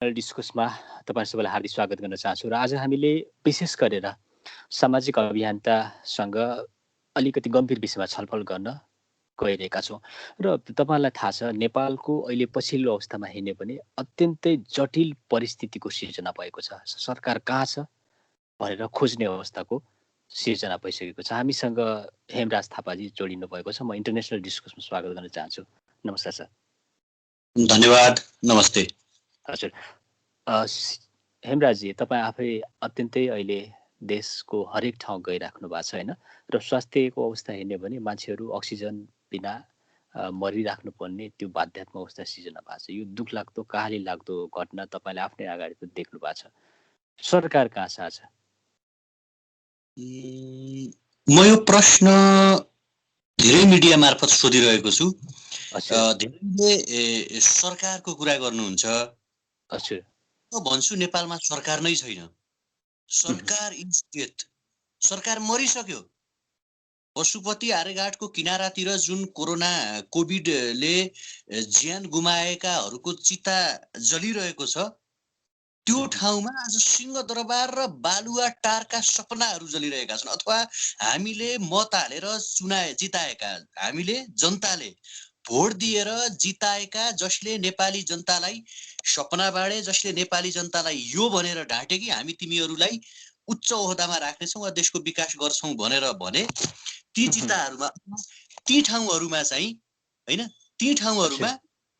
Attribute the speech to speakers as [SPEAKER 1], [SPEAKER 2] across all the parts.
[SPEAKER 1] डिस्कसमा तपाईँ सबैलाई हार्दिक स्वागत गर्न चाहन्छु र आज हामीले विशेष गरेर सामाजिक अभियन्तासँग अलिकति गम्भीर विषयमा छलफल गर्न गइरहेका छौँ र तपाईँलाई थाहा छ नेपालको अहिले पछिल्लो अवस्थामा हेर्ने भने अत्यन्तै जटिल परिस्थितिको सिर्जना भएको छ। सरकार कहाँ छ भनेर खोज्ने अवस्थाको सिर्जना भइसकेको छ। हामीसँग हेमराज थापाजी जोडिनु भएको छ। म इन्टरनेसनल डिस्कसमा स्वागत गर्न चाहन्छु। नमस्कार सर।
[SPEAKER 2] धन्यवाद। नमस्ते।
[SPEAKER 1] हजुर, हेमराजजी तपाईँ आफै अत्यन्तै अहिले देशको हरेक ठाउँ गइराख्नु भएको छ होइन, र स्वास्थ्यको अवस्था हेर्ने भने मान्छेहरू अक्सिजन बिना मरिराख्नु पर्ने त्यो बाध्यात्मक अवस्था सिर्जना भएको छ। यो दुःखलाग्दो कहाली लाग्दो घटना तपाईँले आफ्नै अगाडि त देख्नु भएको छ। सरकार कहाँ छ आज?
[SPEAKER 2] म यो प्रश्न धेरै मिडिया मार्फत सोधिरहेको छु। धेरैले सरकारको कुरा गर्नुहुन्छ।
[SPEAKER 1] हजुर,
[SPEAKER 2] म भन्छु नेपालमा सरकार नै छैन। सरकार इज डेथ। सरकार मरिसक्यो। पशुपति आर्यघाटको किनारातिर जुन कोभिडले ज्यान गुमाएकाहरूको चिता जलिरहेको छ, त्यो ठाउँमा आज सिंहदरबार र बालुवाटारका सपनाहरू जलिरहेका छन्। अथवा हामीले मत हालेर जिताएका, हामीले जनताले भोट दिएर जिताएका, जसले नेपाली जनतालाई सपना बाँडे, जसले नेपाली जनतालाई यो भनेर ढाँटे कि हामी तिमीहरूलाई उच्च ओहदामा राख्नेछौँ वा देशको विकास गर्छौँ भनेर भने, ती चिताहरूमा, ती ठाउँहरूमा चाहिँ होइन, ती ठाउँहरूमा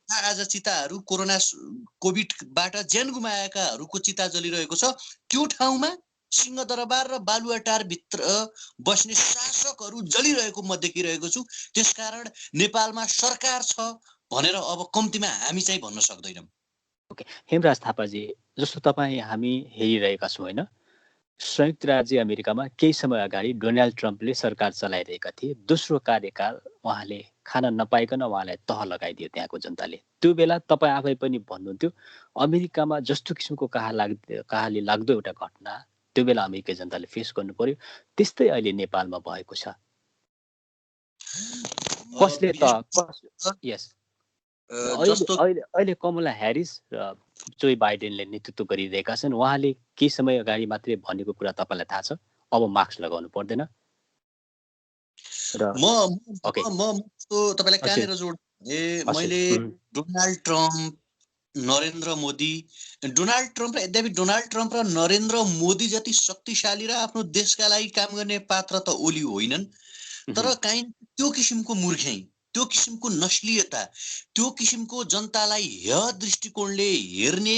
[SPEAKER 2] आज चिताहरू कोभिडबाट ज्यान गुमाएकाहरूको चिता जलिरहेको छ। त्यो ठाउँमा सिंहदरबार र बालुवाटार भित्र बस्ने शासकहरू जलिरहेको म देखिरहेको छु। त्यसकारण नेपालमा सरकार छ भनेर अब कम्तीमा हामी चाहिँ भन्न सक्दैनौँ।
[SPEAKER 1] ओके, हेमराज थापाजी, जस्तो तपाईँ हामी हेरिरहेका छौँ होइन, संयुक्त राज्य अमेरिकामा केही समय अगाडि डोनाल्ड ट्रम्पले सरकार चलाइरहेका थिए। दोस्रो कार्यकाल उहाँले खान नपाइकन उहाँलाई तह लगाइदियो त्यहाँको जनताले। त्यो बेला तपाईँ आफै पनि भन्नुहुन्थ्यो अमेरिकामा जस्तो किसिमको कहाली लाग्दो एउटा घटना त्यो बेला अमेरिकी जनताले फेस गर्नु पर्यो, त्यस्तै अहिले नेपालमा भएको छ। कसले यस अहिले कमला ह्यारिस र जो बाइडेनले नेतृत्व गरिरहेका छन्। उहाँले केही समय अगाडि मात्रै भनेको कुरा तपाईँलाई थाहा छ, अब मास्क लगाउनु पर्दैन। र
[SPEAKER 2] तपाईँलाई कहाँनिर जोड्ने, मैले Donald Trump, Narendra Modi, Donald Trump र नरेन्द्र मोदी जति शक्तिशाली र आफ्नो देशका लागि काम गर्ने पात्र त ओली होइनन्, तर काहीँ त्यो किसिमको मूर्ख्याइ, त्यो किसिमको नस्लियता, त्यो किसिमको जनतालाई दृष्टिकोणले हेर्ने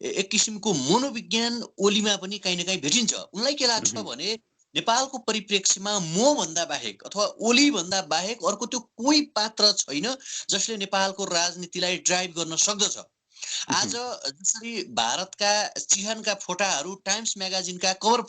[SPEAKER 2] एक किसिमको मनोविज्ञान ओलीमा पनि काहीँ न काहीँ भेटिन्छ। उनलाई के लाग्छ भने नेपालको परिप्रेक्ष्यमा म भन्दा बाहेक अथवा ओली भन्दा बाहेक अर्को त्यो कोही पात्र छैन जसले नेपालको राजनीतिलाई ड्राइभ गर्न सक्दछ। आज जसरी भारतका चिहानका फोटाहरू टाइम्स म्यागाजिनका कभर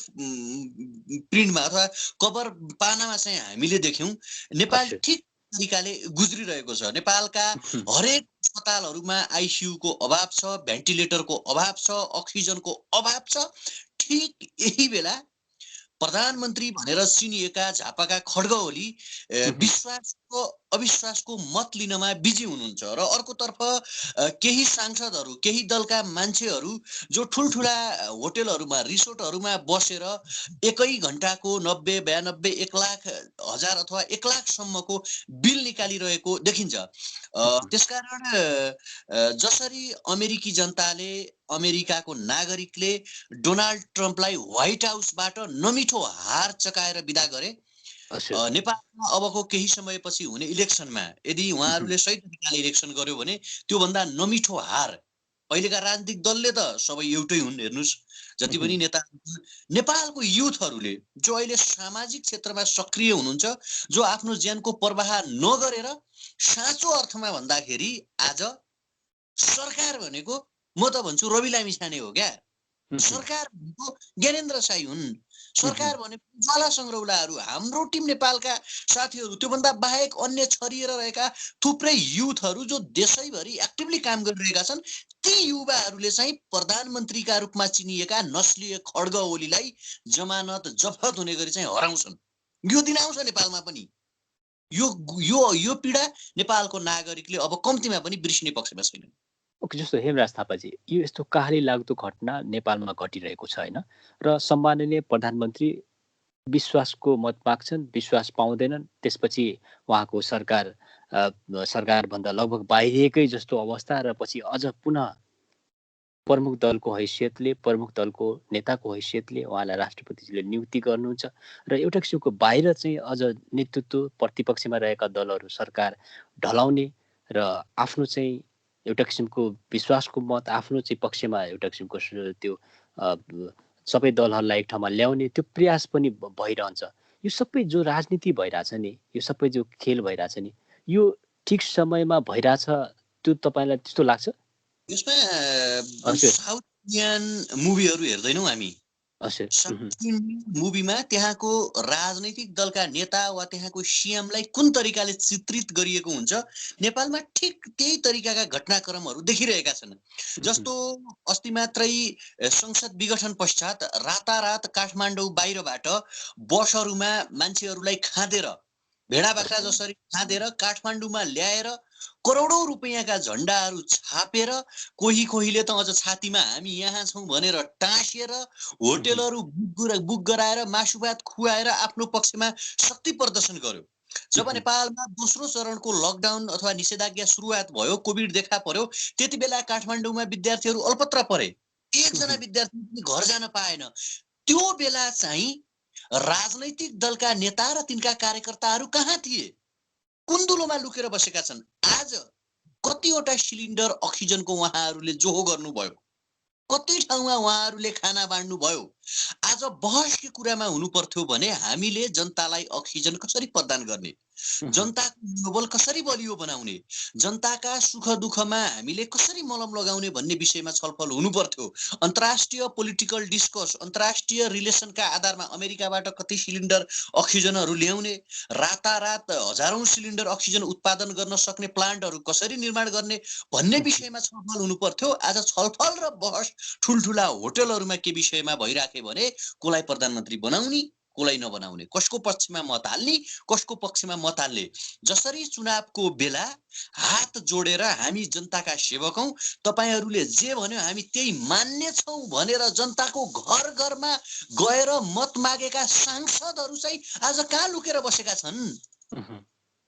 [SPEAKER 2] प्रिन्टमा अथवा कभर पानामा चाहिँ हामीले देख्यौं, नेपाल ठिक तरिकाले गुज्रिरहेको छ। नेपालका हरेक अस्पतालहरूमा आइसियुको अभाव छ, भेन्टिलेटरको अभाव छ, अक्सिजनको अभाव छ। ठिक यही बेला प्रधानमन्त्री भनेर चिनिएका झापाका खड्ग ओली विश्वासको अविश्वासको मत लिनमा बिजी हुनुहुन्छ र अर्कोतर्फ केही सांसदहरू, केही दलका मान्छेहरू जो ठुल्ठुला होटेलहरूमा, रिसोर्टहरूमा बसेर एकै घण्टाको 90, 92, 1 लाख, 1000 अथवा 1 लाखसम्मको बिल निकालिरहेको देखिन्छ। त्यसकारण जसरी अमेरिकी जनताले, अमेरिकाको नागरिकले डोनाल्ड ट्रम्पलाई व्हाइट हाउसबाट नमिठो हार चकाएर विदा गरे, नेपालमा अबको केही समयपछि हुने इलेक्सनमा यदि उहाँहरूले सही तरिकाले इलेक्सन गर्यो भने त्योभन्दा नमिठो हार, अहिलेका राजनीतिक दलले त सबै एउटै हुन्, हेर्नुस् जति पनि नेता, नेपालको युथहरूले जो अहिले सामाजिक क्षेत्रमा सक्रिय हुनुहुन्छ, जो आफ्नो ज्यानको पर्वाह नगरेर साँचो अर्थमा भन्दाखेरि आज सरकार भनेको म त भन्छु रवि लामिछाने हो क्या। सरकार भनेको ज्ञानेन्द्र साई हुन्। सरकार भनेको ज्वाला सङ्ग्रौलाहरू, हाम्रो टिम नेपालका साथीहरू, त्योभन्दा बाहेक अन्य छरिएर रहेका थुप्रै युथहरू जो देशैभरि एक्टिभली काम गरिरहेका छन्, ती युवाहरूले चाहिँ प्रधानमन्त्रीका रूपमा चिनिएका नस्लीय खड्ग ओलीलाई जमानत जफत हुने गरी चाहिँ हराउँछन्। यो दिन आउँछ नेपालमा पनि। यो पीडा नेपालको नागरिकले अब कम्तीमा पनि बिर्सिने पक्षमा छैन।
[SPEAKER 1] जस्तो हेमराज थापाजी, यो यस्तो कहाली लाग्दो घटना नेपालमा घटिरहेको छ होइन, र सम्माननीय प्रधानमन्त्री विश्वासको मत माग्छन्, विश्वास पाउँदैनन्, त्यसपछि उहाँको सरकारभन्दा लगभग बाहिरिएकै जस्तो अवस्था, र पछि अझ पुनः प्रमुख दलको हैसियतले, प्रमुख दलको नेताको हैसियतले उहाँलाई राष्ट्रपतिजीले नियुक्ति गर्नुहुन्छ, र एउटा किसिमको बाहिर चाहिँ अझ नेतृत्व प्रतिपक्षमा रहेका दलहरू सरकार ढलाउने र आफ्नो चाहिँ एउटा किसिमको विश्वासको मत आफ्नो चाहिँ पक्षमा एउटा किसिमको त्यो सबै दलहरूलाई एक ठाउँमा ल्याउने त्यो प्रयास पनि भइरहन्छ। यो सबै जो राजनीति भइरहेछ नि, यो सबै जो खेल भइरहेछ नि, यो ठिक समयमा भइरहेछ, त्यो तपाईँलाई त्यस्तो लाग्छ?
[SPEAKER 2] यसमा साउथ इन्डियन मुभीहरू हेर्दैनौँ हामी। साउथ इन्डियन मुभीमा त्यहाँको राजनैतिक दलका नेता वा त्यहाँको सीएमलाई कुन तरिकाले चित्रित गरिएको हुन्छ, नेपालमा ठिक त्यही तरिकाका घटनाक्रमहरू देखिरहेका छन्। जस्तो अस्ति मात्रै संसद विघटन पश्चात रातारात काठमाडौँ बाहिरबाट बसहरूमा मान्छेहरूलाई खाँदेर, भेडा बाख्रा जसरी खाँदेर काठमाडौँमा ल्याएर करोडौं रुपैयाँका झण्डाहरू छापेर, कोहीले त अझ छातीमा हामी यहाँ छौँ भनेर टाँसिएर, होटेलहरू बुक गराएर, मासु भात खुवाएर आफ्नो पक्षमा शक्ति प्रदर्शन गर्यो। जब नेपालमा दोस्रो चरणको लकडाउन अथवा निषेधाज्ञा सुरुवात भयो, कोभिड देखा पर्यो, त्यति बेला काठमाडौँमा विद्यार्थीहरू अल्पत्र परे, एकजना विद्यार्थी पनि घर जान पाएन। त्यो बेला चाहिँ राजनैतिक दलका नेता र तिनका कार्यकर्ताहरू कहाँ थिए? कुन दुलोमा लुकेर बसेका छन्? आज कतिवटा सिलिन्डर अक्सिजनको उहाँहरूले जोहो गर्नुभयो, कति ठाउँमा उहाँहरूले खाना बाँड्नु भयो। आज बहसको कुरामा हुनु पर्थ्यो भने हामीले जनतालाई अक्सिजन कसरी प्रदान गर्ने, जनताको मनोबल कसरी बलियो बनाउने, जनताका सुख दुःखमा हामीले कसरी मलम लगाउने भन्ने विषयमा छलफल हुनु पर्थ्यो। अन्तर्राष्ट्रिय पोलिटिकल डिस्कस, अन्तर्राष्ट्रिय रिलेसनका आधारमा अमेरिकाबाट कति सिलिन्डर अक्सिजनहरू ल्याउने, रातारात हजारौं सिलिन्डर अक्सिजन उत्पादन गर्न सक्ने प्लान्टहरू कसरी निर्माण गर्ने भन्ने विषयमा छलफल हुनु पर्थ्यो। आज छलफल र बहस ठुल्ठुला होटलहरूमा के विषयमा भइराखे भने कसलाई प्रधानमन्त्री बनाउने, कसलाई नबनाउने, कसको पक्षमा मत हाल्ने, कसको पक्षमा मत हाल्ने। जसरी चुनावको बेला हात जोडेर हामी जनताका सेवक हौं, तपाईहरूले जे भन्यो हामी त्यही मान्ने छौं भनेर जनताको घर घरमा गएर मत मागेका सांसदहरू चाहिँ आज कहाँ लुकेर बसेका छन्?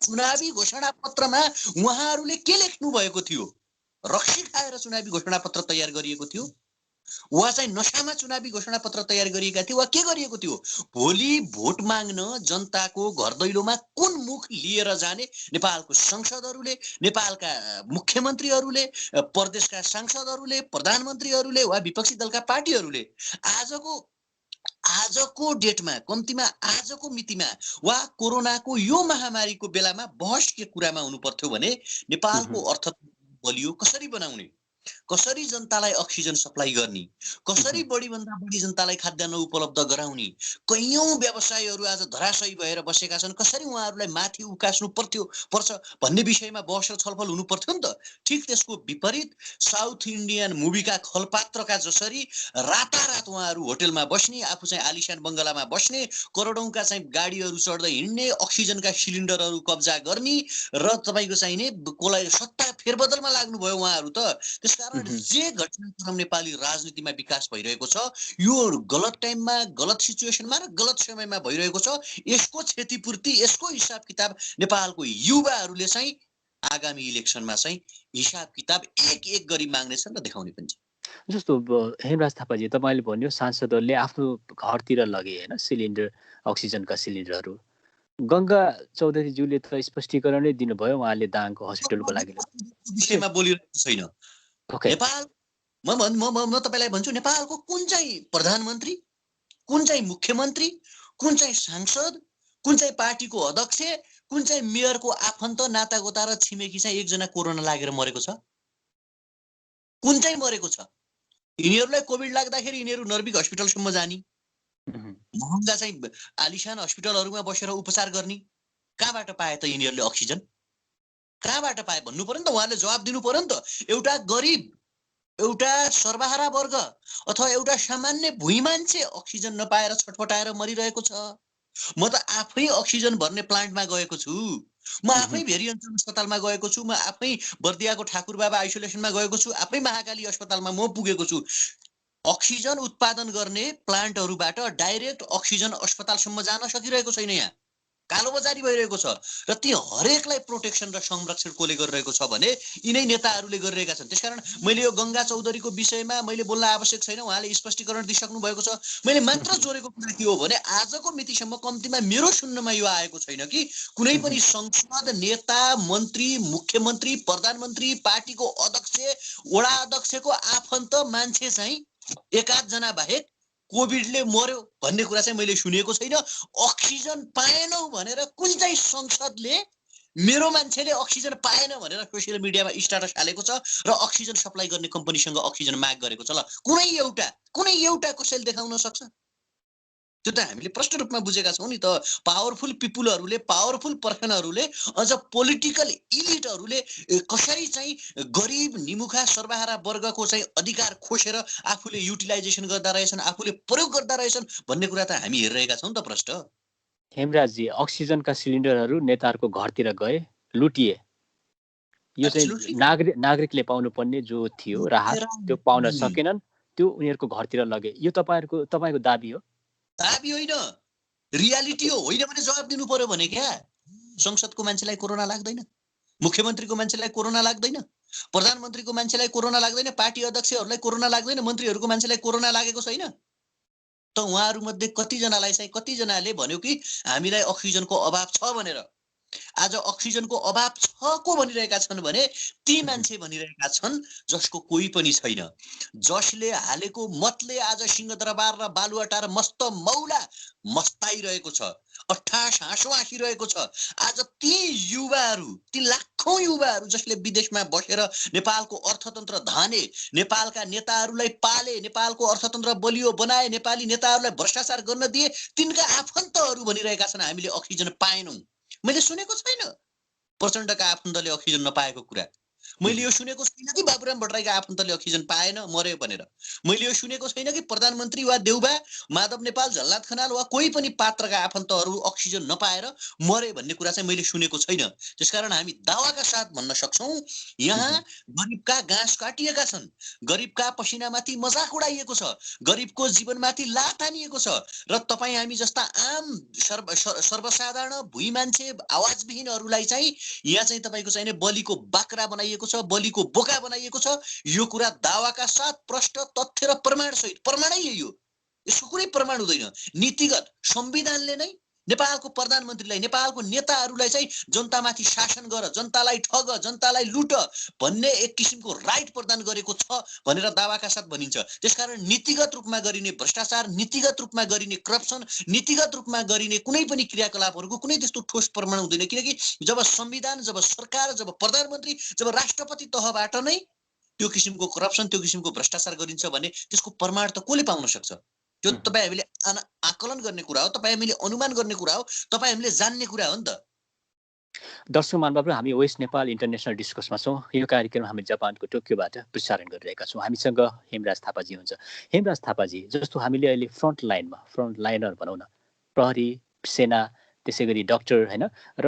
[SPEAKER 2] चुनावी घोषणा पत्रमा उहाँहरूले के लेख्नु भएको थियो? रक्सी खाएर चुनावी घोषणा पत्र तयार गरिएको थियो वा चाहिँ नशामा चुनावी घोषणा पत्र तयार गरिएका थियो वा के गरिएको थियो? भोलि भोट माग्न जनताको घर दैलोमा कुन मुख लिएर जाने नेपालको संसदहरूले, नेपालका मुख्यमन्त्रीहरूले, प्रदेशका सांसदहरूले, प्रधानमन्त्रीहरूले वा विपक्षी दलका पार्टीहरूले आजको डेटमा, कम्तीमा आजको मितिमा वा कोरोनाको यो महामारीको बेलामा बहस के कुरामा हुनु पर्थ्यो भने नेपालको अर्थतन्त्र बलियो कसरी बनाउने, कसरी जनतालाई अक्सिजन सप्लाई गर्ने, कसरी बढीभन्दा बढी जनतालाई खाद्यान्न उपलब्ध गराउने। कैयौं व्यवसायीहरू आज धराशयी भएर बसेका छन्, कसरी उहाँहरूलाई माथि उकास्नु पर्छ भन्ने विषयमा बहस र छलफल हुनु पर्थ्यो नि त। ठिक त्यसको विपरीत साउथ इन्डियन मुभीका खलपात्रका जसरी रातारात उहाँहरू होटेलमा बस्ने, आफू चाहिँ आलिशान बङ्गलामा बस्ने, करोडौंका चाहिँ गाडीहरू चढ्दै हिँड्ने, अक्सिजनका सिलिन्डरहरू कब्जा गर्ने र तपाईँको चाहिने कसलाई सत्ता फेरबदलमा लाग्नुभयो उहाँहरू त। त्यसकारण जे घटनाक्रम नेपाली राजनीतिमा विकास भइरहेको छ यो गलत टाइममा, गलत सिचुएसनमा र गलत समयमा भइरहेको छ। यसको क्षतिपूर्ति, यसको हिसाब किताब नेपालको युवाहरूले चाहिँ आगामी इलेक्सनमा चाहिँ हिसाब किताब एक एक गरी माग्नेछन् र देखाउने पनि।
[SPEAKER 1] जस्तो हेमराज थापाजी, तपाईँले भन्यो सांसदहरूले आफ्नो घरतिर लगे होइन सिलिन्डर, अक्सिजनका सिलिन्डरहरू। गङ्गा चौधरीज्यूले त स्पष्टीकरणै दिनुभयो, उहाँले दाङको हस्पिटलको लागि
[SPEAKER 2] विषयमा बोलिरहेको छैन। नेपाल म तपाईलाई भन्छु, नेपालको कुन चाहिँ प्रधानमन्त्री, कुन चाहिँ मुख्यमन्त्री, कुन चाहिँ सांसद, कुन चाहिँ पार्टीको अध्यक्ष, कुन चाहिँ मेयरको आफन्त, नातागोता र छिमेकी चाहिँ एकजना कोरोना लागेर मरेको छ? कुन चाहिँ मरेको छ? यिनीहरूलाई कोभिड लाग्दाखेरि यिनीहरू नर्भिक हस्पिटलसम्म जाने, महँगा चाहिँ आलिशान हस्पिटलहरूमा बसेर उपचार गर्ने। कहाँबाट पाए त यिनीहरूले अक्सिजन? कहाँबाट पाए भन्नु पर्यो नि त, उहाँले जवाब दिनु पर्यो नि त। एउटा गरिब, एउटा सर्वहारा वर्ग अथवा एउटा सामान्य भुइँ मान्छे अक्सिजन नपाएर छटपटाएर मरिरहेको छ। म त आफै अक्सिजन भर्ने प्लान्टमा गएको छु। म आफै भेरी अञ्चल अस्पतालमा गएको छु, म आफै बर्दियाको ठाकुर बाबा आइसोलेसनमा गएको छु, आफै महाकाली अस्पतालमा म पुगेको छु। अक्सिजन उत्पादन गर्ने प्लान्टहरूबाट डाइरेक्ट अक्सिजन अस्पतालसम्म जान सकिरहेको छैन। यहाँ कालोबजारी भइरहेको छ र ती हरेकलाई प्रोटेक्सन र संरक्षण कसले गरिरहेको छ भने यिनै नेताहरूले गरिरहेका छन्। त्यसकारण मैले यो गंगा चौधरीको विषयमा मैले बोल्न आवश्यक छैन, उहाँले स्पष्टीकरण दिइसक्नु भएको छ। मैले मात्र जोडेको कुरा के हो भने आजको मितिसम्म कम्तीमा मेरो सुन्नमा यो आएको छैन कि कुनै पनि संसद नेता, मन्त्री, मुख्यमन्त्री, प्रधानमन्त्री, पार्टीको अध्यक्ष, वडा अध्यक्षको आफन्त मान्छे चाहिँ एकाध जना बाहेक कोभिडले मर्यो भन्ने कुरा चाहिँ मैले सुनेको छैन। अक्सिजन पाएनौ भनेर कुन चाहिँ संसदले मेरो मान्छेले अक्सिजन पाएन भनेर सोसियल मिडियामा स्ट्याटस हालेको छ र अक्सिजन सप्लाई गर्ने कम्पनीसँग अक्सिजन माग गरेको छ? ल कुनै एउटा कसैले देखाउन सक्छ? त्यो त हामीले प्रष्ट रूपमा बुझेका छौं नि त। पावरफुल पिपुलहरूले, पावरफुल पर्सनहरूले, अझ पोलिटिकल इलिटहरूले कसरी चाहिँ गरिब निमुखा सर्वहारा वर्गको चाहिँ अधिकार खोसेर आफूले युटिलाइजेसन गर्दा रहेछन्, आफूले प्रयोग गर्दा रहेछन् भन्ने कुरा त हामी हेरिरहेका छौं नि त प्रष्ट।
[SPEAKER 1] हेमराजजी, अक्सिजनका सिलिन्डरहरू नेताहरूको घरतिर गए, लुटिए। यो चाहिँ नागरिकले पाउनुपर्ने जो थियो राहत त्यो पाउन सकेनन्, त्यो उनीहरूको घरतिर लगे। यो तपाईको दाबी हो?
[SPEAKER 2] दाबी होइन, रियालिटी हो। होइन भने जवाब दिनु पर्यो भने क्या? संसदको मान्छेलाई कोरोना लाग्दैन, मुख्यमन्त्रीको मान्छेलाई कोरोना लाग्दैन, प्रधानमन्त्रीको मान्छेलाई कोरोना लाग्दैन, पार्टी अध्यक्षहरूलाई कोरोना लाग्दैन, मन्त्रीहरूको मान्छेलाई कोरोना लागेको छैन त उहाँहरू मध्ये कतिजनालाई चाहिँ कतिजनाले भन्यो कि हामीलाई अक्सिजनको अभाव छ भनेर। आज अक्सिजनको अभाव छ को भनिरहेका छन् भने ती मान्छे भनिरहेका छन् जसको कोही पनि छैन, जसले हालेको मतले आज सिंहदरबार र बालुवाटार मस्त मौला मस्ताइरहेको छ, अट्ठास हाँसो हाँसिरहेको छ। आज ती युवाहरू, ती लाखौं युवाहरू जसले विदेशमा बसेर नेपालको अर्थतन्त्र धाने, नेपालका नेताहरूलाई पाले, नेपालको अर्थतन्त्र बलियो बनाए, नेपाली नेताहरूलाई भ्रष्टाचार गर्न दिए, तिनका आफन्तहरू भनिरहेका छन् हामीले अक्सिजन पाएनौं। मैले सुनेको छैन प्रचण्डका आफन्तले अक्सिजन नपाएको कुरा। मैले यो सुनेको छैन कि बाबुराम भट्टराईका आफन्तले अक्सिजन पाएन मर्यो भनेर। मैले यो सुनेको छैन कि प्रधानमन्त्री वा देउबा माधव नेपाल, झलनाथ खनाल वा कोही पनि पात्रका आफन्तहरू अक्सिजन नपाएर मरे भन्ने कुरा चाहिँ मैले सुनेको छैन। त्यसकारण हामी दावाका साथ भन्न सक्छौं यहाँ गरिबका घाँस काटिएका छन्, गरिबका पसिनामाथि मजाक उडाइएको छ, गरिबको जीवनमाथि लात हानिएको छ र तपाईँ हामी जस्ता आम सर्वसाधारण भुइँ मान्छे आवाजविहीनहरूलाई चाहिँ यहाँ चाहिँ तपाईको चाहिँ बलिको बाख्रा बनाइएको छ, बलिको बोका बनाइएको छ। यो कुरा दावाका साथ प्रष्ट तथ्य र प्रमाण सहित, प्रमाणै यही हो, यसको कुनै प्रमाण हुँदैन। नीतिगत संविधानले नै नेपालको प्रधानमन्त्रीलाई, नेपालको नेताहरूलाई चाहिँ जनतामाथि शासन गर, जनतालाई ठग, जनतालाई लुट भन्ने एक किसिमको राइट प्रदान गरेको छ भनेर दावाका साथ भनिन्छ। त्यसकारण नीतिगत रूपमा गरिने भ्रष्टाचार, नीतिगत रूपमा गरिने करप्सन, नीतिगत रूपमा गरिने कुनै पनि क्रियाकलापहरूको कुनै त्यस्तो ठोस प्रमाण हुँदैन। किनकि जब संविधान, जब सरकार, जब प्रधानमन्त्री, जब राष्ट्रपति तहबाट नै त्यो किसिमको करप्सन, त्यो किसिमको भ्रष्टाचार गरिन्छ भने त्यसको प्रमाण त कसले पाउन सक्छ? त्यो तपाईँ हामीले आकलन गर्ने कुरा हो, तपाईँ हामीले अनुमान गर्ने कुरा हो, तपाईँ हामीले जान्ने कुरा हो नि त।
[SPEAKER 1] दर्शक महानुभावहरू, हामी वेस्ट नेपाल इन्टरनेसनल डिस्कसमा छौँ। यो कार्यक्रम हामी जापानको टोकियोबाट प्रसारण गरिरहेका छौँ। हामीसँग हेमराज थापाजी हुन्छ। हेमराज थापाजी, जस्तो हामीले अहिले फ्रन्ट लाइनर भनौँ न, प्रहरी, सेना, त्यसै गरी डाक्टर हैन र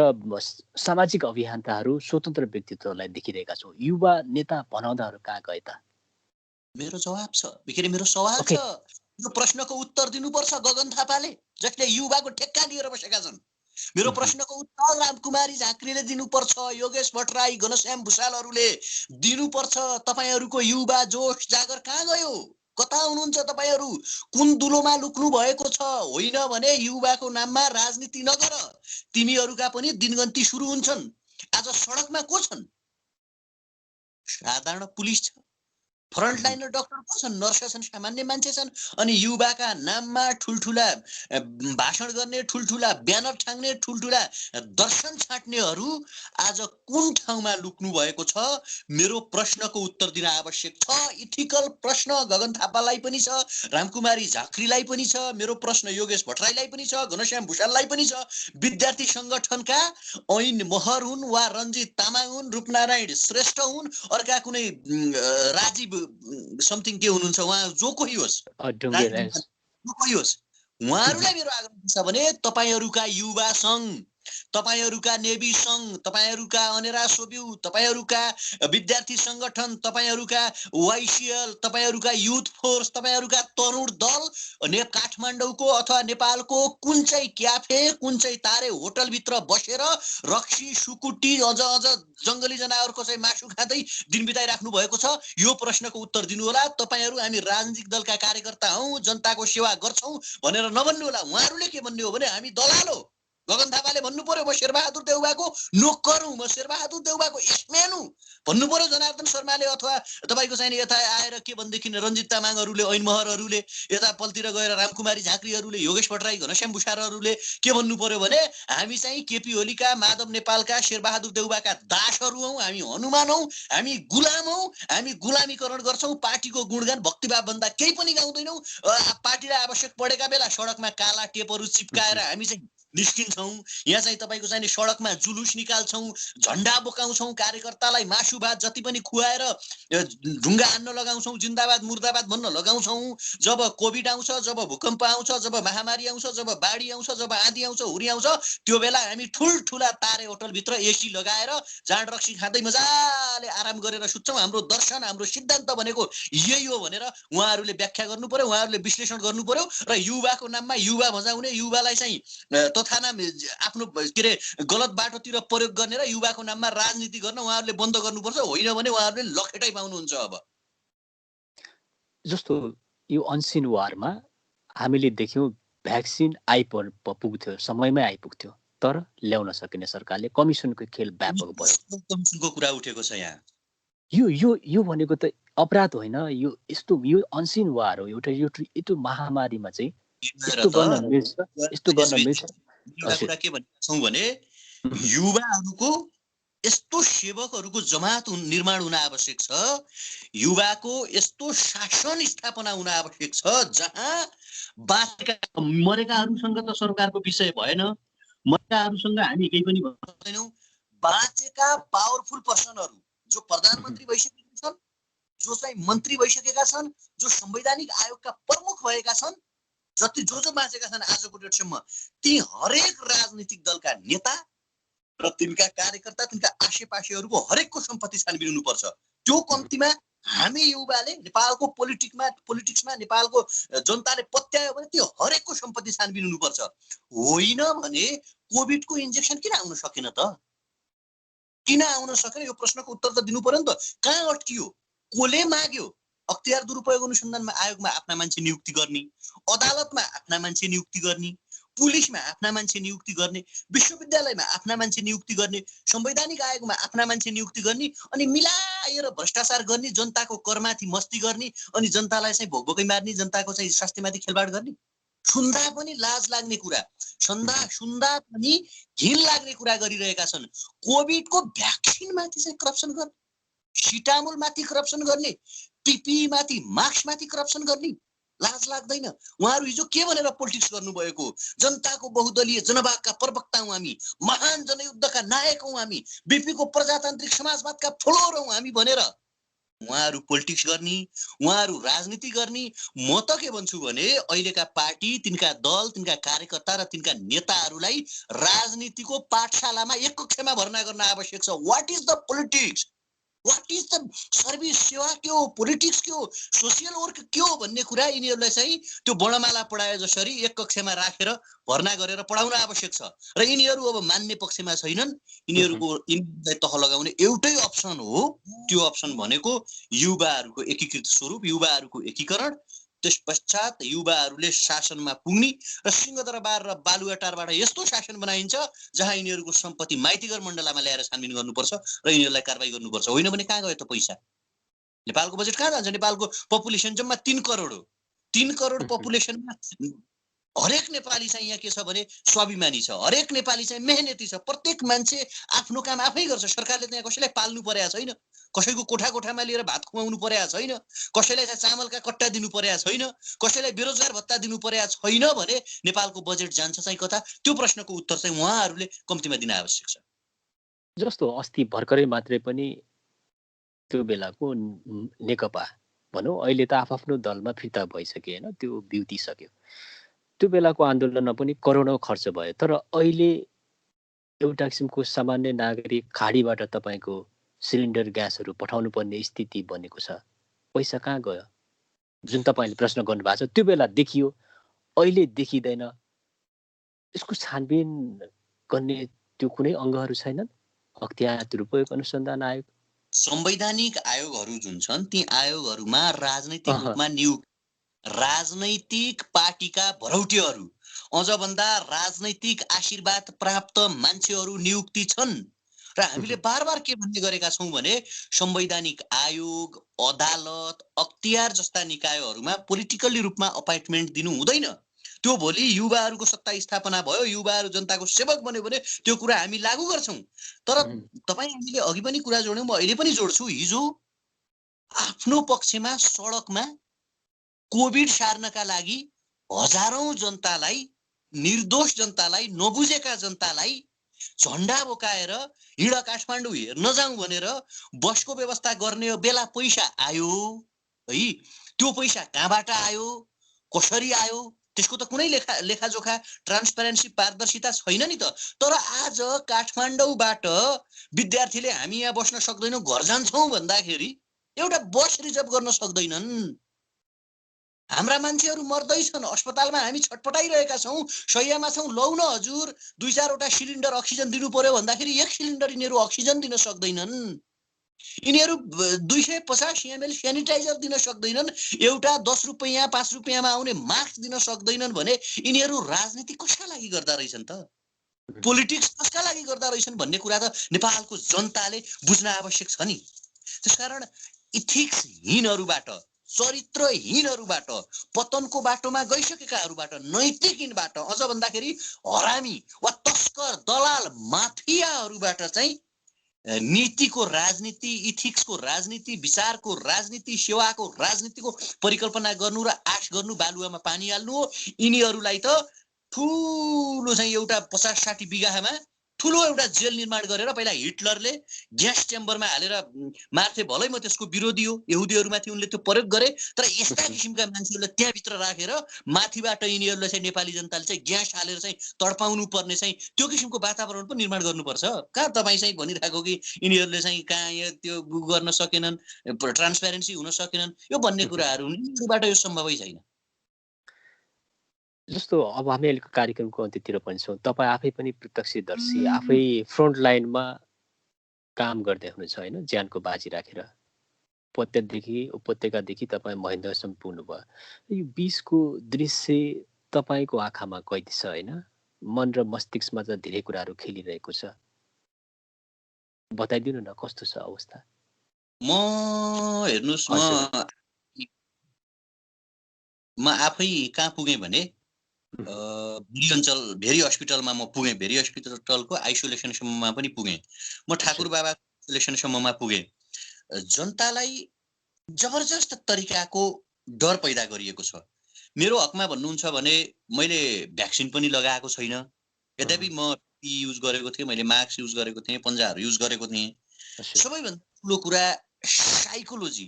[SPEAKER 1] सामाजिक अभियन्ताहरू, स्वतन्त्र व्यक्तित्वलाई देखिरहेका छौँ। युवा नेता भनाउँदाहरू कहाँ गए त?
[SPEAKER 2] मेरो जवाब छ, मेरो सवाल छ। यो प्रश्नको उत्तर दिनुपर्छ गगन थापाले, जसले युवाको ठेक्का लिएर बसेका छन्। मेरो प्रश्नको उत्तर रामकुमारी झाँक्रीले दिनुपर्छ, योगेश भट्टराई, घनश्याम भुषालहरूले दिनुपर्छ। तपाईहरूको युवा जोश जागर कहाँ गयो? कता हुनुहुन्छ तपाईहरू? कुन दुलोमा लुक्नु भएको छ? होइन भने युवाको नाममा राजनीति नगर, तिमीहरूका पनि दिनगन्ती सुरु हुन्छन्। आज सडकमा को छन्? साधारण पुलिस छ, फ्रन्टलाइनर डाक्टर को छन्, नर्स छन्, सामान्य मान्छे छन्। अनि युवाका नाममा ठुलठुला भाषण गर्ने, ठुलठुला ब्यानर टाङ्ने, ठुलठुला दर्शन छाट्नेहरू आज कुन ठाउँमा लुक्नु भएको छ? मेरो प्रश्नको उत्तर दिन आवश्यक छ। इथिकल प्रश्न गगन थापालाई पनि छ, रामकुमारी झाँक्रीलाई पनि छ, मेरो प्रश्न योगेश भट्टराईलाई पनि छ, घनश्याम भुषाललाई पनि छ। विद्यार्थी संगठनका ऐन महर हुन् वा रञ्जित तामाङ हुन्, रूपनारायण श्रेष्ठ हुन्, अर्का कुनै राजीव समथिङ के हुनुहुन्छ, उहाँ जो कोही होस्, उहाँहरूलाई मेरो आग्रह छ भने तपाईहरूका युवा संघ, तपाईहरूका नेभी सङ्घ, तपाईँहरूका अनेरा सोब्यू, तपाईँहरूका विद्यार्थी सङ्गठन, तपाईँहरूका वाइसिएल, तपाईँहरूका युथ फोर्स, तपाईँहरूका तरुण दल काठमाडौँको अथवा नेपालको कुन चाहिँ क्याफे, कुन चाहिँ तारे होटलभित्र बसेर रक्सी, सुकुटी, अझ जङ्गली जनावरको चाहिँ मासु खाँदै दिन बिताइराख्नु भएको छ? यो प्रश्नको उत्तर दिनु होला। तपाईहरू हामी राजनीतिक दलका कार्यकर्ता हौँ, जनताको सेवा गर्छौँ भनेर नभन्नु होला। उहाँहरूले के भन्ने हो भने हामी दलाल हो। गगन थापाले भन्नु पर्यो म शेरबहादुर देउवाको नोकर हुँ, म शेरबहादुर देउवाको एसम्यान हुँ भन्नु पर्यो जनार्दन शर्माले। अथवा तपाईँको चाहिँ यता आएर के भनेदेखि रञ्जित तामाङहरूले, ऐन महरहरूले, यता पलतिर गएर रामकुमारी झाँक्रीहरूले, योगेश भट्टराई, घनश्याम भुषारहरूले के भन्नु पर्यो भने हामी चाहिँ केपी ओलीका, माधव नेपालका, शेरबहादुर देउवाका दासहरू हौँ, हामी हनुमान हौँ, हामी गुलाम हौँ, हामी गुलामीकरण गर्छौँ, पार्टीको गुणगान भक्तिभाव भन्दा केही पनि गाउँदैनौँ। पार्टीलाई आवश्यक परेका बेला सडकमा काला टेपहरू चिप्काएर हामी चाहिँ निस्किन्छौँ। यहाँ चाहिँ तपाईँको चाहिँ सडकमा जुलुस निकाल्छौँ, झन्डा बोकाउँछौँ, कार्यकर्तालाई मासु भात जति पनि खुवाएर ढुङ्गा हान्न लगाउँछौँ, जिन्दाबाद मुर्दाबाद भन्न लगाउँछौँ। जब कोभिड आउँछ, जब भूकम्प आउँछ, जब महामारी आउँछ, जब बाढी आउँछ, जब आँधी आउँछ, हुरी आउँछ, त्यो बेला हामी ठुल्ठुला तारे होटलभित्र एसी लगाएर जाँड रक्सी खाँदै मजाले आराम गरेर सुत्छौँ। हाम्रो दर्शन, हाम्रो सिद्धान्त भनेको यही हो भनेर उहाँहरूले व्याख्या गर्नु पर्यो, उहाँहरूले विश्लेषण गर्नु पर्यो। र युवाको नाममा युवा भजाउने, युवालाई चाहिँ तथाना आफ्नो के अरे गलत बाटोतिर प्रयोग गर्ने र युवाको नाममा राजनीति गर्न उहाँहरूले बन्द गर्नुपर्छ। होइन भने उहाँहरूले लखेटै पाउनुहुन्छ। अब
[SPEAKER 1] जस्तो यो अनसिन वारमा हामीले देख्यौँ भ्याक्सिन पुग्थ्यो, समयमै आइपुग्थ्यो, तर ल्याउन सकिने सरकारले। कमिसनको खेल व्यापक भयो।
[SPEAKER 2] कमिसनको कुरा उठेको छ यहाँ।
[SPEAKER 1] यो भनेको त अपराध होइन, यो यस्तो यो अनसिन वार हो। एउटा यो महामारीमा चाहिँ यस्तो गर्न मिल्छ, यस्तो गर्न मिल्छ।
[SPEAKER 2] कुरा के भन्छौँ भने युवाहरूको यस्तो सेवकहरूको जमात निर्माण हुन आवश्यक छ, युवाको यस्तो शासन स्थापना हुन आवश्यक छ जहाँ बाँचेका मरेकाहरूसँग त सरकारको विषय भएन, मरेकाहरूसँग हामी केही पनि भन्दैनौँ। बाँचेका पावरफुल पर्सनहरू जो प्रधानमन्त्री भइसकेका छन्, जो चाहिँ मन्त्री भइसकेका छन्, जो संवैधानिक आयोगका प्रमुख भएका छन्, जति जो बाँचेका छन् आजको डेटसम्म, ती हरेक राजनीतिक दलका नेता र तिनका कार्यकर्ता, तिनका आसेपासेहरूको हरेकको सम्पत्ति छानबिन हुनुपर्छ। त्यो कम्तीमा हामी युवाले नेपालको पोलिटिक्समा नेपालको जनताले पत्यायो भने त्यो हरेकको सम्पत्ति छानबिन हुनुपर्छ। होइन भने कोभिडको इन्जेक्सन किन आउन सकेन त? किन आउन सकेन? यो प्रश्नको उत्तर त दिनु पर्यो नि त। कहाँ अट्कियो? कसले माग्यो? अख्तियार दुरुपयोग अनुसन्धानमा आयोगमा आफ्ना मान्छे नियुक्ति गर्ने, अदालतमा आफ्ना मान्छे नियुक्ति गर्ने, पुलिसमा आफ्ना मान्छे नियुक्ति गर्ने, विश्वविद्यालयमा आफ्ना मान्छे नियुक्ति गर्ने, संवैधानिक आयोगमा आफ्ना मान्छे नियुक्ति गर्ने, अनि मिलाएर भ्रष्टाचार गर्ने, जनताको करमाथि मस्ती गर्ने, अनि जनतालाई चाहिँ भोकभोकै मार्ने, जनताको चाहिँ स्वास्थ्यमाथि खेलबाड गर्ने। सुन्दा पनि लाज लाग्ने कुरा, सुन्दा पनि घिन लाग्ने कुरा गरिरहेका छन्। कोभिडको भ्याक्सिनमाथि चाहिँ करप्सन गर्ने, सिटामोल माथि करप्सन गर्ने, पिपी माथि, मास्क माथी करप्सन गर्ने, लाज लाग्दैन? उहाँहरू हिजो के भनेर पोलिटिक्स गर्नुभएको? जनताको बहुदलीय जनवादका प्रवक्ता हौँ हामी, महान जनयुद्धका नायक हौँ हामी, बीपीको प्रजातान्त्रिक समाजवादका फ्लोर हौँ हामी भनेर उहाँहरू पोलिटिक्स गर्ने, उहाँहरू राजनीति गर्ने। म त के भन्छु भने अहिलेका पार्टी, तिनका दल, तिनका कार्यकर्ता र तिनका नेताहरूलाई राजनीतिको पाठशालामा एक कक्षामा भर्ना गर्न आवश्यक छ। What is the politics, what is the service, सेवा के हो, पोलिटिक्स के हो, सोसियल वर्क के हो भन्ने कुरा यिनीहरूलाई चाहिँ त्यो वर्णमाला पढाए जसरी एक कक्षामा राखेर भर्ना गरेर पढाउन आवश्यक छ। र यिनीहरू अब मान्ने पक्षमा छैनन्। यिनीहरूलाई तह लगाउने एउटै अप्सन हो, त्यो अप्सन भनेको युवाहरूको एकीकृत स्वरूप, युवाहरूको एकीकरण। त्यस पश्चात युवाहरूले शासनमा पुग्ने र सिंहदरबार र बालुवाटारबाट यस्तो शासन बनाइन्छ जहाँ यिनीहरूको सम्पत्ति माइतीघर मण्डलामा ल्याएर छानबिन गर्नुपर्छ र यिनीहरूलाई कारबाही गर्नुपर्छ। होइन भने कहाँ गयो त पैसा? नेपालको बजेट कहाँ जान्छ? नेपालको पपुलेसन जम्मा 3 करोड हो। 3 करोड पपुलेसनमा हरेक नेपाली चाहिँ यहाँ के छ भने स्वाभिमानी छ, हरेक नेपाली चाहिँ मेहनती छ, प्रत्येक मान्छे आफ्नो काम आफै गर्छ। सरकारले त यहाँ कसैलाई पाल्नु परेको छैन, कसैको कोठामा लिएर भात खुवाउनु परेको छैन, कसैलाई चाहिँ चामलका कट्टा दिनु परेको छैन, कसैलाई बेरोजगार भत्ता दिनु परेको छैन भने नेपालको बजेट जान्छ चाहिँ कता? त्यो प्रश्नको उत्तर चाहिँ उहाँहरूले कम्तीमा दिन आवश्यक छ।
[SPEAKER 1] जस्तो अस्ति भर्खरै मात्रै पनि त्यो बेलाको नेकपा भनौँ, अहिले त आफ्नो दलमा फिर्ता भइसक्यो होइन, त्यो बिउतिसक्यो। त्यो बेलाको आन्दोलनमा पनि करोडौँ खर्च भयो, तर अहिले एउटा किसिमको सामान्य नागरिक खाडीबाट तपाईँको सिलिन्डर ग्यासहरू पठाउनु पर्ने स्थिति बनेको छ। पैसा कहाँ गयो? जुन तपाईँले प्रश्न गर्नुभएको छ त्यो बेला देखियो, अहिले देखिँदैन। यसको छानबिन गर्ने त्यो कुनै अङ्गहरू छैनन्? अख्तियार दुरुपयोग अनुसन्धान आयोग,
[SPEAKER 2] संवैधानिक आयोगहरू जुन छन् ती आयोगहरूमा राजनैतिक रूपमा राजनैतिक पार्टीका भरौटेहरू, अझ भन्दा राजनैतिक आशीर्वाद प्राप्त मान्छेहरू नियुक्ति छन्। र हामीले बारबार के भन्ने गरेका छौं भने संवैधानिक आयोग, अदालत, अख्तियार जस्ता निकायहरूमा पोलिटिकली रूपमा अपोइन्टमेन्ट दिनु हुँदैन। त्यो भोलि युवाहरूको सत्ता स्थापना भयो, युवाहरू जनताको सेवक बन्यो भने त्यो कुरा हामी लागू गर्छौं। तर तपाईँ हामीले अघि पनि कुरा जोड्यौं, म अहिले पनि जोड्छु। हिजो आफ्नो पक्षमा सडकमा कोभिड सार्नका लागि हजारौं जनतालाई, निर्दोष जनतालाई, नबुझेका जनतालाई झण्डा बोकाएर हिँड काठमाडौँ हेर्न जाउँ भनेर बसको व्यवस्था गर्ने बेला पैसा आयो है। त्यो पैसा कहाँबाट आयो, कसरी आयो, त्यसको त कुनै लेखाजोखा, ट्रान्सपेरेन्सी, पारदर्शिता छैन नि त। तर आज काठमाडौँबाट विद्यार्थीले हामी यहाँ बस्न सक्दैनौँ, घर जान्छौँ भन्दाखेरि एउटा बस रिजर्भ गर्न सक्दैनन्। हाम्रा मान्छेहरू मर्दैछन्, अस्पतालमा हामी छटपटाइरहेका छौँ, शैय्यामा छौँ। लौ न हजुर 2-4वटा सिलिन्डर अक्सिजन दिनु पर्यो भन्दाखेरि 1 सिलिन्डर यिनीहरू अक्सिजन दिन सक्दैनन्। यिनीहरू 250 ml सेनिटाइजर दिन सक्दैनन्। एउटा 10 रुपैयाँ 5 रुपैयाँमा आउने मास्क दिन सक्दैनन् भने यिनीहरू राजनीति कसका लागि गर्दा रहेछन् त? पोलिटिक्स कसका लागि गर्दा रहेछन् भन्ने कुरा त नेपालको जनताले बुझ्न आवश्यक छ नि। त्यसकारण इथिक्सहीनहरूबाट, चरित्रहीनहरूबाट, पतनको बाटोमा गइसकेकाहरूबाट, नैतिकहीनबाट, अझ भन्दाखेरि हरामी वा तस्कर, दलाल, माफियाहरूबाट चाहिँ नीतिको राजनीति, इथिक्सको राजनीति, विचारको राजनीति, सेवाको राजनीतिको परिकल्पना गर्नु र आश गर्नु बालुवामा पानी हाल्नु हो। यिनीहरूलाई त ठुलो चाहिँ एउटा 50-60 बिघामा ठुलो एउटा जेल निर्माण गरेर पहिला हिटलरले ग्यास च्याम्बरमा हालेर मार्थे, भलै म त्यसको विरोधी हो, यहुदीहरूमाथि उनले त्यो प्रयोग गरे। तर यस्ता किसिमका मान्छेहरूलाई त्यहाँभित्र राखेर माथिबाट यिनीहरूलाई चाहिँ नेपाली जनताले चाहिँ ग्यास हालेर चाहिँ तडपाउनु पर्ने चाहिँ त्यो किसिमको वातावरण पनि निर्माण गर्नुपर्छ। कहाँ तपाईँ चाहिँ भनिरहेको कि यिनीहरूले चाहिँ कहाँ त्यो गर्न सकेनन्, ट्रान्सपेरेन्सी हुन सकेनन्, यो भन्ने कुराहरू यिनीहरूबाट यो सम्भवै छैन।
[SPEAKER 1] जस्तो अब हामी अहिलेको कार्यक्रमको अन्त्यतिर पनि छौँ। तपाईँ आफै पनि प्रत्यक्षदर्शी, आफै फ्रन्ट लाइनमा काम गर्दै हुनुहुन्छ होइन, ज्यानको बाजी राखेर। उपत्यकादेखि तपाईँ महेन्द्रसम्म पुग्नुभयो। यो बिचको दृश्य तपाईँको आँखामा कैद छ होइन, मन र मस्तिष्कमा त धेरै कुराहरू खेलिरहेको छ। बताइदिनु न कस्तो छ अवस्था?
[SPEAKER 2] हेर्नुहोस्, म आफै कहाँ पुगेँ भने भेरी हस्पिटलमा म पुगेँ। भेरी हस्पिटलको आइसोलेसनसम्ममा पनि पुगेँ। म ठाकुर बाबा आइसोलेसनसम्ममा पुगेँ। जनतालाई जबरजस्त तरिकाको डर पैदा गरिएको छ। मेरो हकमा भन्नुहुन्छ भने मैले भ्याक्सिन पनि लगाएको छैन। यद्यपि म युज गरेको थिएँ, मैले मास्क युज गरेको थिएँ, पन्जाहरू युज गरेको थिएँ। सबैभन्दा ठुलो कुरा साइकोलोजी,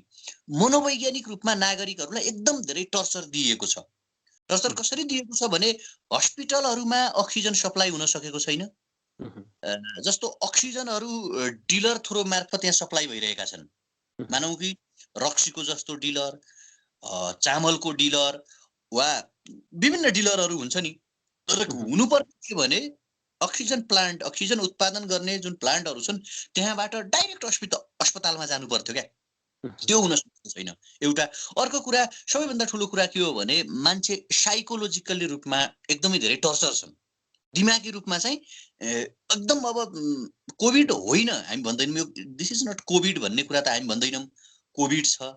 [SPEAKER 2] मनोवैज्ञानिक रूपमा नागरिकहरूलाई एकदम धेरै टर्चर दिएको छ। टर्चर कसरी दिएको छ भने हस्पिटलहरूमा अक्सिजन सप्लाई हुन सकेको छैन। जस्तो अक्सिजनहरू डिलर थ्रो मार्फत यहाँ सप्लाई भइरहेका छन्। मानौँ कि रक्सीको जस्तो डिलर, चामलको डिलर वा विभिन्न डिलरहरू हुन्छ नि। तर हुनुपर्ने के भने अक्सिजन प्लान्ट, अक्सिजन उत्पादन गर्ने जुन प्लान्टहरू छन् त्यहाँबाट डाइरेक्ट अस्पतालमा जानु पर्थ्यो क्या। त्यो हुन सकेको छैन एउटा। अर्को कुरा, सबैभन्दा ठुलो कुरा के हो भने मान्छे साइकोलोजिकली रूपमा एकदमै धेरै टर्चर छन्। दिमागी रूपमा चाहिँ एकदम, अब कोभिड होइन हामी भन्दैनौँ, यो दिस इज नट कोभिड भन्ने कुरा त हामी भन्दैनौँ, कोभिड छ।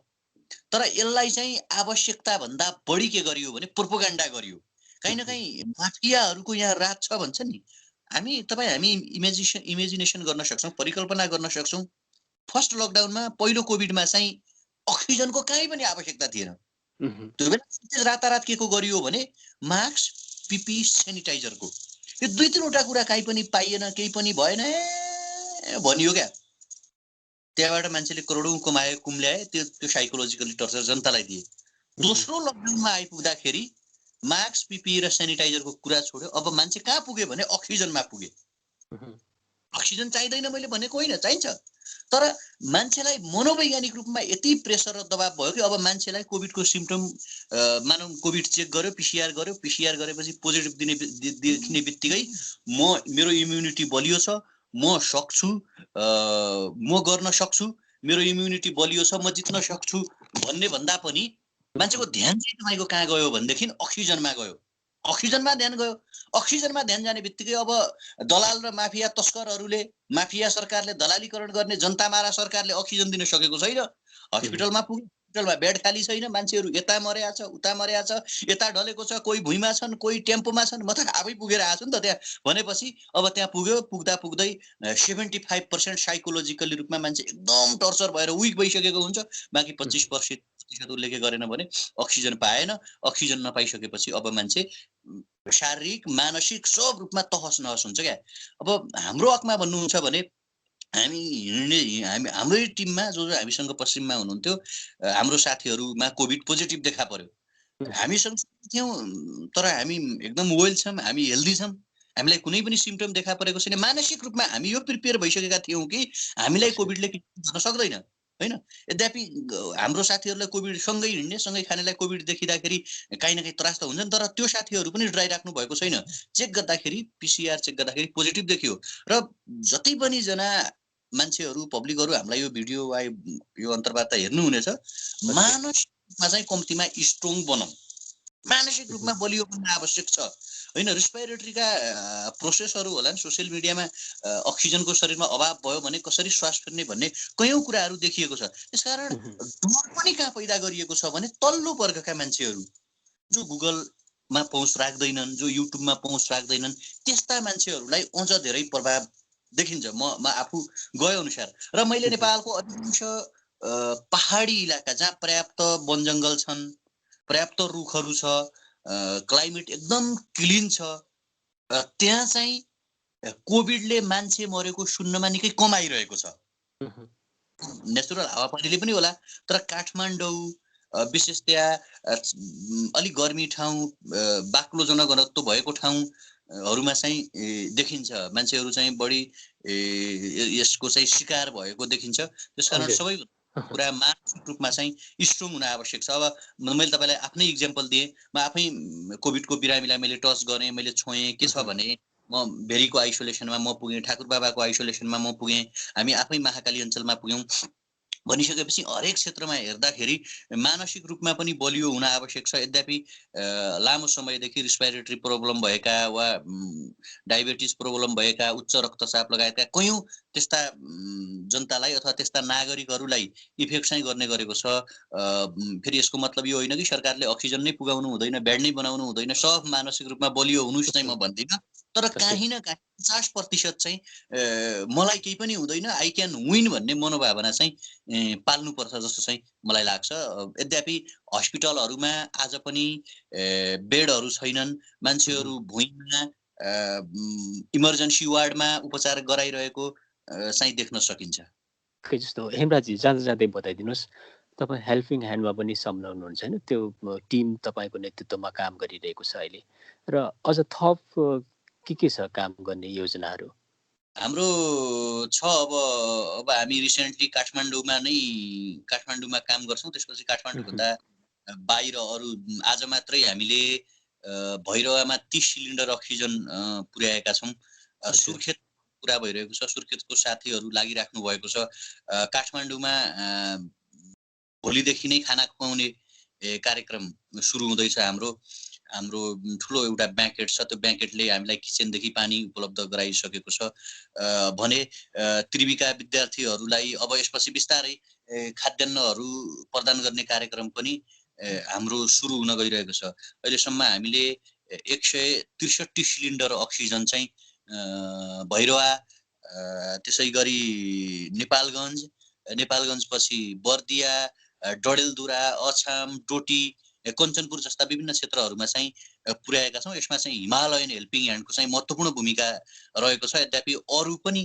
[SPEAKER 2] तर यसलाई चाहिँ आवश्यकता भन्दा बढी के गरियो भने प्रोपोगन्डा गरियो। कहीँ न कहीँ माफियाहरूको यहाँ राज छ भन्छ नि। हामी इमेजिनेसन गर्न सक्छौँ, परिकल्पना गर्न सक्छौँ। फर्स्ट लकडाउनमा, पहिलो कोभिडमा चाहिँ अक्सिजनको कहीँ पनि आवश्यकता थिएन। त्यो बेला रातारात के को गरियो भने मास्क, पिपी, सेनिटाइजरको यो 2-3वटा कुरा कहीँ पनि पाइएन, केही पनि भएन भनियो क्या। त्यहाँबाट मान्छेले करोडौँ कमाए, कुम्ल्याए। त्यो साइकोलोजिकली टर्चर जनतालाई दिए। दोस्रो लकडाउनमा आइपुग्दाखेरि मास्क, पिपी र सेनिटाइजरको कुरा छोड्यो। अब मान्छे कहाँ पुग्यो भने अक्सिजनमा पुगे। अक्सिजन चाहिँदैन मैले भनेको होइन, चाहिन्छ। तर मान्छेलाई मनोवैज्ञानिक रूपमा यति प्रेसर र दबाव भयो कि अब मान्छेलाई कोभिडको सिम्पटम मानौँ कोभिड चेक गर्यो, पिसिआर गरेपछि पोजिटिभ देखिने बित्तिकै मेरो इम्युनिटी बलियो छ, म सक्छु, म गर्न सक्छु, मेरो इम्युनिटी बलियो छ, म जित्न सक्छु भन्ने भन्दा पनि मान्छेको ध्यान चाहिँ तपाईँको कहाँ गयो भनेदेखि अक्सिजनमा गयो। अक्सिजनमा ध्यान जाने बित्तिकै अब दलाल र माफिया तस्करहरूले, माफिया सरकारले दलालीकरण गर्ने, जनता मारा सरकारले अक्सिजन दिन सकेको छैन। हस्पिटलमा पुग्यो, हस्पिटलमा बेड खाली छैन, मान्छेहरू यता मरेका छ, उता मरेका छ, यता ढलेको छ, कोही भुइँमा छन्, कोही टेम्पोमा छन्, म त आफै पुगेर आएको छु नि त त्यहाँ। भनेपछि अब त्यहाँ पुग्दा पुग्दै 75% साइकोलोजिकली रूपमा मान्छे एकदम टर्चर भएर विक भइसकेको हुन्छ। बाँकी 25% उसले के गरेन भने अक्सिजन पाएन। अक्सिजन नपाइसकेपछि अब मान्छे शारीरिक, मानसिक सब रूपमा तहस नहस हुन्छ क्या। अब हाम्रो हकमा भन्नुहुन्छ भने हाम्रै टिममा जो हामीसँग पश्चिममा हुनुहुन्थ्यो, हाम्रो साथीहरूमा कोभिड पोजिटिभ देखा पर्यो। हामीसँग थियौँ, तर हामी एकदम वेल छौँ, हामी हेल्दी छौँ, हामीलाई कुनै पनि सिम्पटम देखा परेको छैन। मानसिक रूपमा हामी यो प्रिपेयर भइसकेका थियौँ कि हामीलाई कोभिडले गर्न सक्दैन, होइन। यद्यपि हाम्रो साथीहरूलाई कोभिड सँगै हिँड्ने, सँगै खानेलाई कोभिड देखिँदाखेरि काहीँ न काहीँ त्रास त हुन्छ नि, तर त्यो साथीहरू पनि डराइराख्नु भएको छैन। चेक गर्दाखेरि, पिसिआर चेक गर्दाखेरि पोजिटिभ देखियो। र जति पनि जना मान्छेहरू, पब्लिकहरू हामीलाई यो भिडियो वा यो अन्तर्वार्ता हेर्नुहुनेछ, मानसिक रूपमा चाहिँ कम्तीमा स्ट्रङ बनाऊ, मानसिक रूपमा बलियो बन्न आवश्यक छ, होइन। रेस्पिरेटरीका प्रोसेसहरू होला नि, सोसियल मिडियामा अक्सिजनको शरीरमा अभाव भयो भने कसरी श्वास फेर्ने भन्ने कयौँ कुराहरू देखिएको छ। त्यसकारण डर पनि कहाँ पैदा गरिएको छ भने तल्लो वर्गका मान्छेहरू जो गुगलमा पहुँच राख्दैनन्, जो युट्युबमा पहुँच राख्दैनन्, त्यस्ता मान्छेहरूलाई अझ धेरै प्रभाव देखिन्छ। म आफू गए अनुसार। र मैले नेपालको अधिकांश पहाडी इलाका जहाँ पर्याप्त वन जङ्गल छन्, पर्याप्त रुखहरू छ, क्लाइमेट एकदम क्लिन छ, त्यहाँ चाहिँ कोभिडले मान्छे मरेको सुन्नमा निकै कम आइरहेको छ। नेचुरल हावापानीले पनि होला, तर काठमाडौँ विशेष त्यहाँ अलिक गर्मी ठाउँ, बाक्लो जनघनत्व भएको ठाउँहरूमा चाहिँ देखिन्छ मान्छेहरू चाहिँ बढी यसको चाहिँ शिकार भएको देखिन्छ। त्यसकारण सबै कुरा मानसिक रूपमा चाहिँ स्ट्रङ हुन आवश्यक छ। अब मैले तपाईँलाई आफ्नै इक्जाम्पल दिएँ, म आफै कोभिडको बिरामीलाई मैले टच गरेँ, मैले छोएँ। के छ भने म भेरीको आइसोलेसनमा म पुगेँ, ठाकुर बाबाको आइसोलेसनमा म पुगेँ, हामी आफै महाकाली अञ्चलमा पुग्यौँ। भनिसकेपछि हरेक क्षेत्रमा हेर्दाखेरि मानसिक रूपमा पनि बलियो हुन आवश्यक छ। यद्यपि लामो समयदेखि रेस्पिरेटरी प्रब्लम भएका वा डायबिटिज प्रब्लम भएका, उच्च रक्तचाप लगायतका कयौँ त्यस्ता जनतालाई अथवा त्यस्ता नागरिकहरूलाई इफेक्ट चाहिँ गर्ने गरेको छ। फेरि यसको मतलब यो होइन कि सरकारले अक्सिजन नै पुगाउनु हुँदैन, बेड नै बनाउनु हुँदैन, सब मानसिक रूपमा बलियो हुनुहोस् चाहिँ म भन्दिनँ। तर काहीँ न काहीँ 50% चाहिँ मलाई केही पनि हुँदैन, आई क्यान विन भन्ने मनोभावना चाहिँ पाल्नुपर्छ जस्तो चाहिँ मलाई लाग्छ। यद्यपि हस्पिटलहरूमा आज पनि बेडहरू छैनन्, मान्छेहरू भुइँमा इमर्जेन्सी वार्डमा उपचार गराइरहेको चाहिँ देख्न सकिन्छ।
[SPEAKER 1] जस्तो हेमराजी जाँदै बताइदिनुहोस्, तपाईँ हेल्पिङ ह्यान्डमा पनि संलग्न हुनुहुन्छ होइन, त्यो टिम तपाईँको नेतृत्वमा काम गरिरहेको छ अहिले, र अझ थप के छ काम गर्ने योजनाहरू?
[SPEAKER 2] हाम्रो छ अब हामी रिसेन्टली काठमाडौँमा काम गर्छौँ। त्यसपछि काठमाडौँभन्दा बाहिर अरू आज मात्रै हामीले भैरवामा 30 सिलिन्डर अक्सिजन पुर्याएका छौँ। सुर्खेत पुरा भइरहेको छ, सुर्खेतको साथीहरू लागिराख्नु भएको छ। काठमाडौँमा भोलिदेखि नै खाना खुवाउने कार्यक्रम सुरु हुँदैछ। हाम्रो ठुलो एउटा ब्याङ्केट छ, त्यो ब्याङ्केटले हामीलाई किचनदेखि पानी उपलब्ध गराइसकेको छ भने त्रिविका विद्यार्थीहरूलाई अब यसपछि बिस्तारै खाद्यान्नहरू प्रदान गर्ने कार्यक्रम पनि हाम्रो सुरु हुन गइरहेको छ। अहिलेसम्म हामीले 163 सिलिन्डर अक्सिजन चाहिँ भैरवा, त्यसै गरी नेपालगञ्ज पछि बर्दिया, डडेलधुरा, अछाम, डोटी, कञ्चनपुर जस्ता विभिन्न क्षेत्रहरूमा चाहिँ पुर्याएका छौँ। यसमा चाहिँ हिमालयन हेल्पिङ ह्यान्डको चाहिँ महत्त्वपूर्ण भूमिका रहेको छ। यद्यपि अरू पनि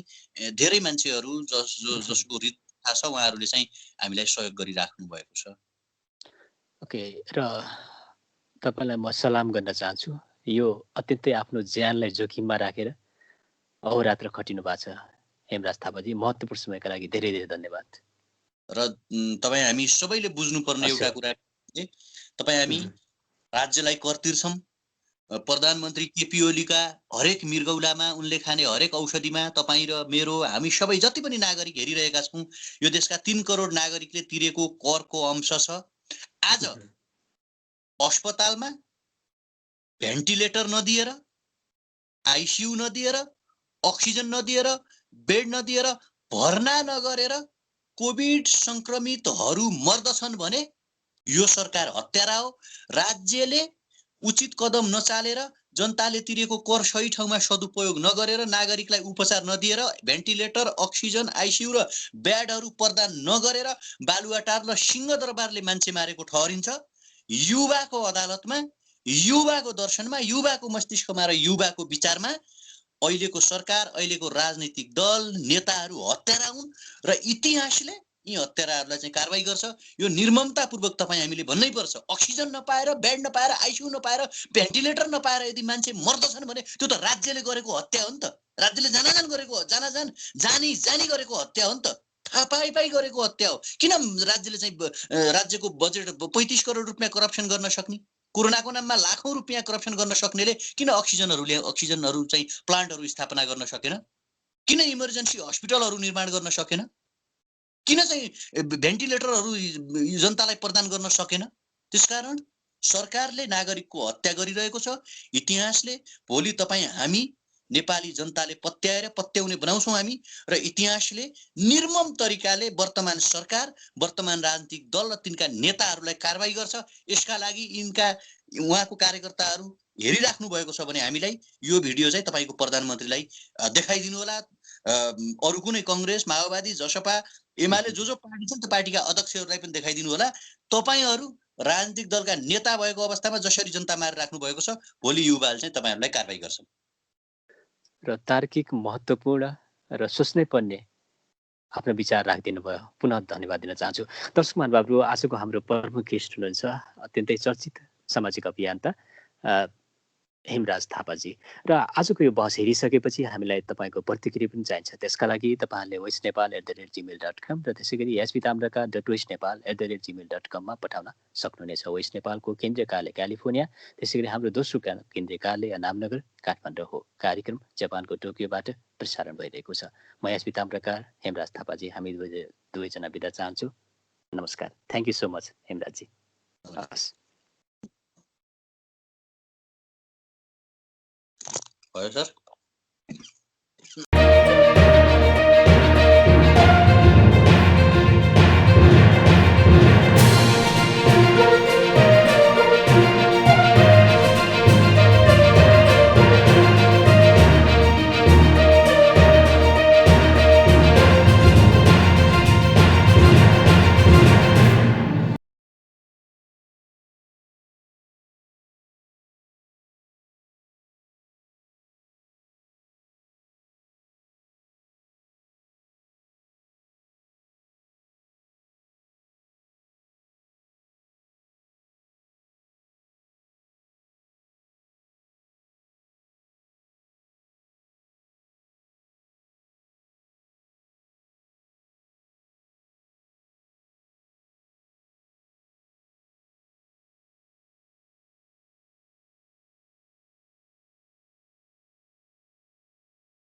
[SPEAKER 2] धेरै मान्छेहरू जसको हृदय थाहा छ उहाँहरूले चाहिँ हामीलाई सहयोग गरिराख्नु भएको छ।
[SPEAKER 1] ओके, र तपाईँलाई म सलाम गर्न चाहन्छु। यो अत्यन्तै आफ्नो ज्यानलाई जोखिममा राखेर अहोरात्र खटिनु भएको छ। हेमराज थापाजी, महत्त्वपूर्ण समयका लागि धेरै धेरै धन्यवाद।
[SPEAKER 2] र तपाईँ हामी सबैले बुझ्नुपर्ने एउटा कुरा चाहिँ तपाईँ हामी राज्यलाई कर तिर्छौँ। प्रधानमन्त्री केपी ओलीका हरेक मृगौलामा उनले खाने हरेक औषधिमा तपाईँ र मेरो हामी सबै जति पनि नागरिक हेरिरहेका छौँ, यो देशका 3 करोड नागरिकले तिरेको करको अंश छ। आज अस्पतालमा भेन्टिलेटर नदिएर, आइसियु नदिएर, अक्सिजन नदिएर, बेड नदिएर, भर्ना नगरेर कोभिड संक्रमितहरू मर्दछन् भने यो सरकार हत्यारा हो। राज्यले उचित कदम नचालेर, जनताले तिरेको कर सही ठाउँमा सदुपयोग नगरेर, नागरिकलाई उपचार नदिएर, भेन्टिलेटर, अक्सिजन, आइसियु र बेडहरू प्रदान नगरेर बालुवाटार र सिंहदरबारले मान्छे मारेको ठहरिन्छ। युवाको अदालतमा, युवाको दर्शनमा, युवाको मस्तिष्कमा र युवाको विचारमा अहिलेको सरकार, अहिलेको राजनीतिक दल, नेताहरू हत्यारा हुन् र इतिहासले यी हत्याराहरूलाई चाहिँ कारबाही गर्छ। यो निर्ममतापूर्वक तपाईँ हामीले भन्नै पर्छ। अक्सिजन नपाएर, बेड नपाएर, आइसियु नपाएर, भेन्टिलेटर नपाएर यदि मान्छे मर्दछन् भने त्यो त राज्यले गरेको हत्या हो नि त। राज्यले जानाजान गरेको, जानी गरेको हत्या हो नि त। थाहा पाई गरेको हत्या हो। किन राज्यले चाहिँ राज्यको बजेट 35 करोड रुपियाँ करप्सन गर्न सक्ने, कोरोनाको नाममा लाखौं रुपियाँ करप्सन गर्न सक्नेले किन अक्सिजनहरू चाहिँ प्लान्टहरू स्थापना गर्न सकेन? किन इमर्जेन्सी हस्पिटलहरू निर्माण गर्न सकेन? किन चाहिँ भेन्टिलेटरहरू जनतालाई प्रदान गर्न सकेन? त्यसकारण सरकारले नागरिकको हत्या गरिरहेको छ। इतिहासले भोलि तपाईँ हामी नेपाली जनताले पत्याउने बनाउँछौँ हामी र इतिहासले निर्मम तरिकाले वर्तमान सरकार, वर्तमान राजनीतिक दल र तिनका नेताहरूलाई कारबाही गर्छ। यसका लागि उहाँको कार्यकर्ताहरू हेरिराख्नु भएको छ भने हामीलाई यो भिडियो चाहिँ तपाईको प्रधानमन्त्रीलाई देखाइदिनु होला। अरु कुनै कांग्रेस, माओवादी, जसपा, एमाले जो पार्टी छन् त्यो पार्टीका अध्यक्षहरूलाई पनि देखाइदिनु होला। तपाईहरू राजनीतिक दलका नेता भएको अवस्थामा जसरी जनता मारेर राख्नु भएको छ, भोलि युवाले चाहिँ तपाईहरुलाई कारबाही गर्छन्।
[SPEAKER 1] र तार्किक, महत्त्वपूर्ण र सोच्नै पर्ने आफ्नो विचार राखिदिनु भयो। पुनः धन्यवाद दिन चाहन्छु। दर्शक महानुभावहरू, आजको हाम्रो प्रमुख गेस्ट हुनुहुन्छ अत्यन्तै चर्चित सामाजिक अभियन्ता हेमराज थापाजी। र आजको यो बहस हेरिसकेपछि हामीलाई तपाईको प्रतिक्रिया पनि चाहिन्छ। त्यसका लागि तपाईहरुले voicnepal@gmail.com र त्यसैगरी svtamraka.voicnepal@gmail.com मा पठाउन सक्नुहुनेछ। voice नेपालको केन्द्रीय कार्यालय क्यालिफोर्निया, त्यसैगरी हाम्रो दोस्रो केन्द्रीय कार्यालय नामनगर काठमाडौँ हो। कार्यक्रम जापानको टोकियोबाट प्रसारण भइरहेको छ। म svtamraka, हेमराज थापाजी, हामी दुवैजना बिदा चाहन्छु। नमस्कार। थ्यांक यू सो मच हेमराजजी।
[SPEAKER 2] भयो सर।